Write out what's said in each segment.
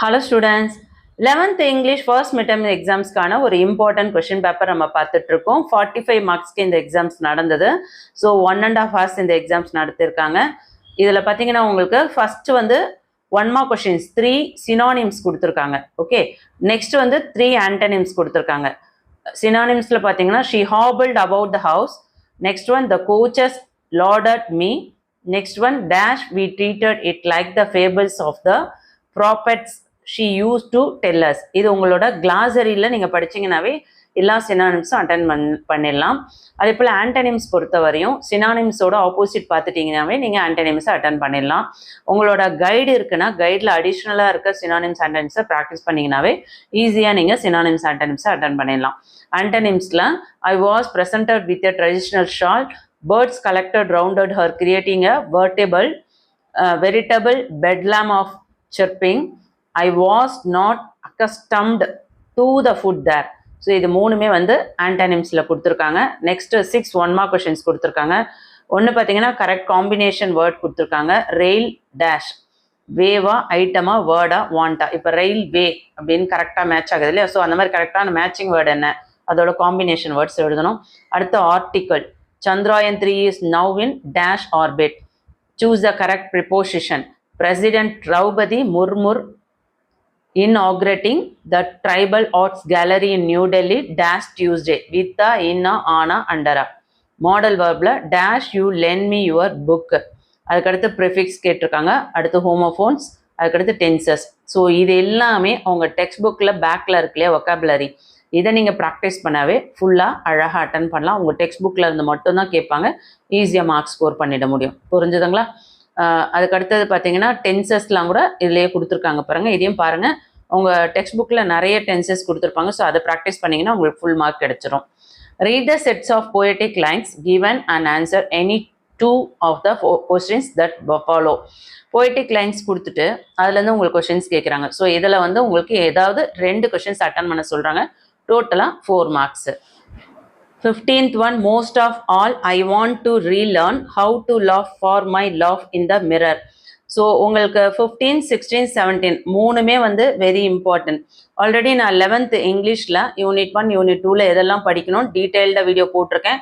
Hello students, 11th English first midterm examsக்கான ஒரு important question paper நம்ம பார்த்துட்டு இருக்கோம். 45 marksக்கு இந்த exams நடந்தது. So 1.5 hours இந்த exams நடத்திருக்காங்க. இதில் பார்த்தீங்கன்னா உங்களுக்கு first வந்து 1 mark questions 3 synonyms கொடுத்துருக்காங்க. ஓகே, next வந்து 3 antonyms கொடுத்துருக்காங்க. Synonymsல பார்த்தீங்கன்னா she hobbled about the house. Next one, the coaches lauded me. Next one, dash we treated it like the fables of the prophets she used to tell us. இது உங்களோட கிளாசரியில் நீங்கள் படிச்சிங்கனாவே எல்லா சினானிம்ஸும் attend பண்ணிடலாம். அதே போல் antonyms பொறுத்த வரையும் சினானிம்ஸோட ஆப்போசிட் பார்த்துட்டிங்கனாவே நீங்கள் ஆன்டனிம்ஸை attend பண்ணிடலாம். உங்களோட கைடு இருக்குன்னா கைடில் அடிஷ்னலாக இருக்க சினானிம்ஸ் ஆன்டனிம்ஸை ப்ராக்டிஸ் பண்ணிங்கனாவே ஈஸியாக நீங்கள் சினானிம்ஸ் ஆன்டனிம்ஸை அட்டன் பண்ணிடலாம். ஆன்டனிம்ஸில் I was presented with a traditional shawl. Birds collected rounded her, creating a veritable bedlam of chirping. I was not accustomed to the food there. So இது மூணுமே வந்து ஆன்டனிம்ஸில் கொடுத்துருக்காங்க. நெக்ஸ்ட் 6 1 mark கொஷின்ஸ் கொடுத்துருக்காங்க. ஒன்று பார்த்தீங்கன்னா correct combination word கொடுத்துருக்காங்க. Rail dash வேவா ஐட்டமா வேர்டா வாண்டா. இப்போ ரெயில் வே அப்படின்னு கரெக்டாக மேட்ச் ஆகுது இல்லையா? ஸோ அந்த மாதிரி கரெக்டான மேட்சிங் வேர்டு என்ன, அதோட காம்பினேஷன் வேர்ட்ஸ் எழுதணும். அடுத்த article Chandrayaan 3 is now in dash orbit. Choose the correct preposition. President Draupadi Murmu inaugurating the Tribal Arts Gallery in New Delhi dash Tuesday with the inna ana undera. Model verbல dash you lend me your book. அதுக்கடுத்து prefix கேட்டிருக்காங்க. அடுத்து homophones, அதுக்கடுத்து tenses. So இது எல்லாமே அவங்க text புக்கில் பேக்கில் இருக்கு இல்லையா ஒக்காபுலரி, இதை நீங்கள் ப்ராக்டிஸ் பண்ணாவே ஃபுல்லாக அழகாக அட்டன் பண்ணலாம். உங்கள் டெக்ஸ்ட் புக்கில் இருந்து மட்டும்தான் கேட்பாங்க, ஈஸியாக மார்க் ஸ்கோர் பண்ணிட முடியும். புரிஞ்சுதுங்களா? அதுக்கு அடுத்தது பார்த்தீங்கன்னா டென்சஸ்லாம் கூட இதுலேயே கொடுத்துருக்காங்க பாருங்கள். இதையும் பாருங்கள், உங்கள் டெக்ஸ்ட் புக்கில் நிறைய டென்சஸ் கொடுத்துருப்பாங்க. ஸோ அதை ப்ராக்டிஸ் பண்ணிங்கன்னா உங்களுக்கு ஃபுல் மார்க் கிடச்சிரும். Read the sets of poetic lines given and answer any 2 of the questions that follow. poetic lines கொடுத்துட்டு அதுலேருந்து உங்களுக்கு கொஷின்ஸ் கேட்குறாங்க. ஸோ இதில் வந்து உங்களுக்கு ஏதாவது 2 கொஷின்ஸ் அட்டன் பண்ண சொல்கிறாங்க. டோட்டலாக 4 marks. 15th one, most of all I want to relearn how to laugh for my laugh in the mirror. So உங்களுக்கு 15, 16, 17 மூணுமே வந்து வெரி இம்பார்ட்டன்ட். ஆல்ரெடி நான் 11th இங்கிலீஷில் யூனிட் 1 யூனிட் 2ல் எதெல்லாம் படிக்கணும் டீட்டெயில்டாக வீடியோ போட்டிருக்கேன்.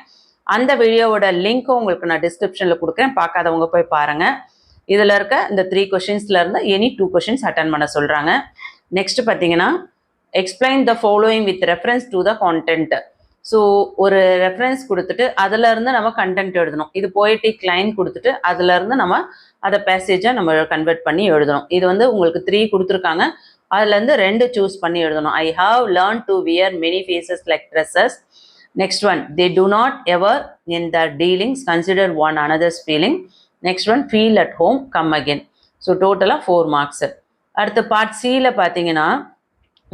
அந்த வீடியோவோட லிங்க்கும் உங்களுக்கு நான் டிஸ்கிரிப்ஷனில் கொடுக்குறேன், பார்க்காதவங்க போய் பாருங்கள். இதில் இருக்க இந்த 3 கொஷின்ஸ்லேருந்து எனி 2 கொஷின்ஸ் அட்டன் பண்ண சொல்கிறாங்க. நெக்ஸ்ட் பார்த்தீங்கன்னா explain the following with reference to the content. So ஒரு ரெஃபரன்ஸ் கொடுத்துட்டு அதுலேருந்து நம்ம கண்டென்ட் எழுதணும். இது poetic லைன் கொடுத்துட்டு அதுலேருந்து நம்ம அதை பேசேஜை நம்ம கன்வெர்ட் பண்ணி எழுதணும். இது வந்து உங்களுக்கு 3 கொடுத்துருக்காங்க, அதுலேருந்து 2 சூஸ் பண்ணி எழுதணும். I have learn to wear many faces like dresses. Next one, they do not ever in the dealings consider one another's feeling. Next one, feel at home come again. So டோட்டலாக 4 marks. அடுத்து part சியில் பார்த்தீங்கன்னா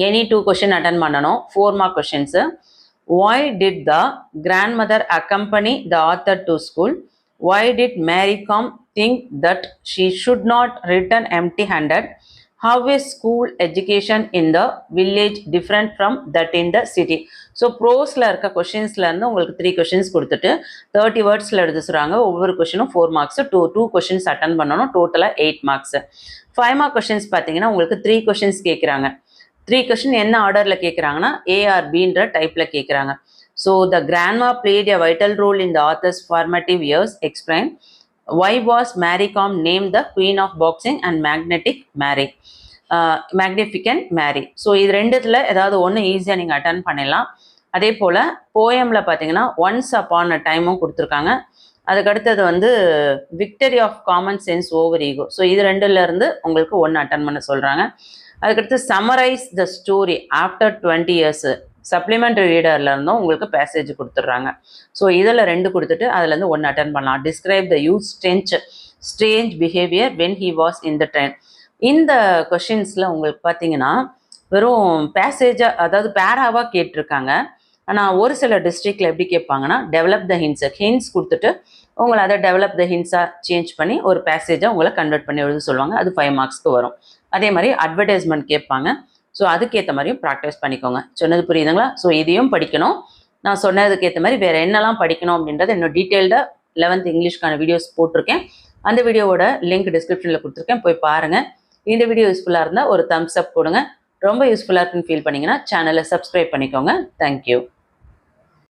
any 2 question attend பண்ணணும், 4 mark questions. Why did the grandmother accompany the author to school? Why did Mary Kom think that she should not return empty-handed? How is school education in the village different from that in the city? So ப்ரோஸில் இருக்க கொஷின்ஸ்லேருந்து உங்களுக்கு 3 questions கொடுத்துட்டு 30 வேர்ட்ஸில் எழுத சொல்கிறாங்க. ஒவ்வொரு கொஷினும் 4 marks. 2 questions attend பண்ணணும், டோட்டலாக 8 மார்க்ஸு. 5 mark கொஷின்ஸ் பார்த்தீங்கன்னா உங்களுக்கு 3 கொஷின்ஸ் கேட்குறாங்க. 3 கொஷின் என்ன ஆர்டரில் கேட்குறாங்கன்னா ஏஆர்பின்ற டைப்பில் கேட்குறாங்க. So the grandma played a vital role in the author's formative years. Explain why was Mary Kom named the queen of boxing and magnificent Mary. So இது ரெண்டுத்தில் ஏதாவது ஒன்று ஈஸியாக நீங்கள் அட்டன் பண்ணிடலாம். அதே போல் போயமில் பார்த்தீங்கன்னா ஒன்ஸ் அப்பான் அ டைமும் கொடுத்துருக்காங்க. அதுக்கடுத்தது வந்து victory of common sense over ego. So இது 2லேருந்து உங்களுக்கு 1 அட்டன் பண்ண சொல்கிறாங்க. அதுக்கடுத்து summarize the story after 20 years. Supplementary ரீடரில் இருந்தும் உங்களுக்கு பேசேஜ் கொடுத்துட்றாங்க. ஸோ இதில் 2 கொடுத்துட்டு அதுலேருந்து 1 அட்டன் பண்ணலாம். Describe the youth strange behaviour when he was in the train. இந்த கொஷின்ஸில் உங்களுக்கு பார்த்தீங்கன்னா வெறும் பேசேஜாக, அதாவது பேராவாக கேட்டிருக்காங்க. ஆனால் ஒரு சில டிஸ்ட்ரிக்டில் எப்படி கேட்பாங்கன்னா டெவலப் த ஹிண்ட்ஸ் கொடுத்துட்டு உங்களை அதை டெவலப் த ஹிண்ட்ஸாக சேஞ்ச் பண்ணி ஒரு பேசேஜாக உங்களை கன்வெர்ட் பண்ணி எழுத சொல்லுவாங்க. அது 5 மார்க்ஸ்க்கு வரும். அதே மாதிரி அட்வர்டைஸ்மெண்ட் கேட்பாங்க. ஸோ அதுக்கேற்ற மாதிரியும் ப்ராக்டிஸ் பண்ணிக்கோங்க. சொன்னது புரியுதுங்களா? ஸோ இதையும் படிக்கணும். நான் சொன்னதுக்கு ஏற்ற மாதிரி வேறு என்னெல்லாம் படிக்கணும் அப்படின்றது இன்னும் டீட்டெயில்டாக 11th இங்கிலீஷ்க்கான வீடியோஸ் போட்டிருக்கேன். அந்த வீடியோவோட லிங்க் டிஸ்கிரிப்ஷனில் கொடுத்துருக்கேன், போய் பாருங்கள். இந்த வீடியோ யூஸ்ஃபுல்லாக இருந்தால் ஒரு தம்ஸ் அப் கொடுங்க. ரொம்ப யூஸ்ஃபுல்லாக இருக்குன்னு ஃபீல் பண்ணிங்கன்னா சேனலை சப்ஸ்கிரைப் பண்ணிக்கோங்க. தேங்க்யூ.